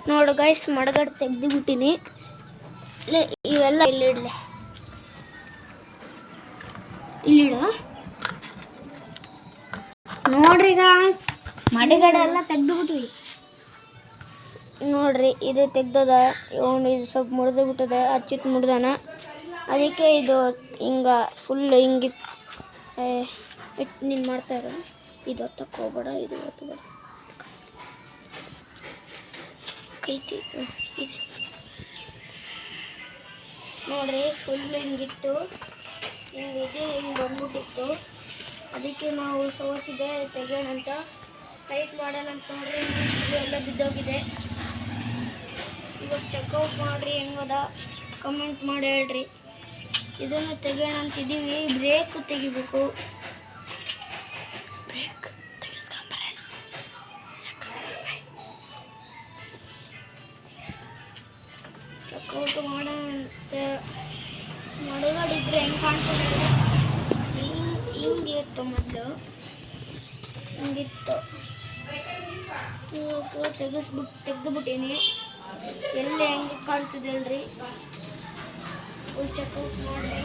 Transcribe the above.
ನೋಡು ಗೈಸ್, ಮಡಗಡ್ ತೆಗ್ದುಬಿಟ್ಟಿನಿ. ಇವೆಲ್ಲ ಇಲ್ಲಿಡಲಿ, ಇಲ್ಲಿಡ. ನೋಡ್ರಿ ಗಾಯ್ಸ್, ಮಡಗಡೆ ಎಲ್ಲ ತೆಗ್ದುಬಿಟ್ವಿ. ನೋಡ್ರಿ, ಇದು ತೆಗ್ದದ. ಇದು ಸ್ವಲ್ಪ ಮುರಿದು ಬಿಟ್ಟದ, ಹಚ್ಚಿಟ್ಟು ಮುಡ್ದಾನ. ಅದಕ್ಕೆ ಇದು ಹಿಂಗ ಫುಲ್ ಹಿಂಗಿತ್ತು. ನೀನು ಮಾಡ್ತಾಯಿರೋ ಇದು ಹೊತ್ತಕ್ಕೆ ಹೋಗ್ಬೇಡ, ಇದು ಹೊತ್ತಬೇಡ ಕೈತಿ. ಇದೆ ನೋಡ್ರಿ, ಫುಲ್ ಹಿಂಗಿತ್ತು, ಹಿಂಗಿದೆ, ಹಿಂಗೆ ಬಂದ್ಬಿಟ್ಟಿತ್ತು. ಅದಕ್ಕೆ ನಾವು ಸೋಚಿದೆ ತೆಗೋಣ ಅಂತ, ಟೈಟ್ ಮಾಡೋಣ ಅಂತ. ನೋಡ್ರಿ, ಎಲ್ಲ ಬಿದ್ದೋಗಿದೆ. ಇವಾಗ ಚೆಕ್ಔಟ್ ಮಾಡಿರಿ, ಹೆಂಗದ ಕಮೆಂಟ್ ಮಾಡಿ ಹೇಳ್ರಿ. ಇದನ್ನು ತೆಗೋಣ ಅಂತಿದ್ದೀವಿ. ಬ್ರೇಕು ತೆಗಿಬೇಕು. ಬ್ರೇಕ್ ತೆಗಿಸ್ಕೊಂಬರೋಣ. ಚೆಕ್ಔಟ್ ಮಾಡೋಣ ಅಂತ ಮಡಗಡಿದ್ರೆ ಹೆಂಗೆ ಕಾಣ್ತದೆ? ಹಿಂಗಿತ್ತು ಮೊದಲು, ಹಿಂಗಿತ್ತು. ತೆಗೆದುಬಿಟ್ಟೀನಿ. ಎಲ್ಲಿ ಹೆಂಗೆ ಕಾಣ್ತದೆ ಹೇಳ್ರಿ. ಫುಲ್ ಚೆಕ್ಔಟ್ ಮಾಡಿರಿ.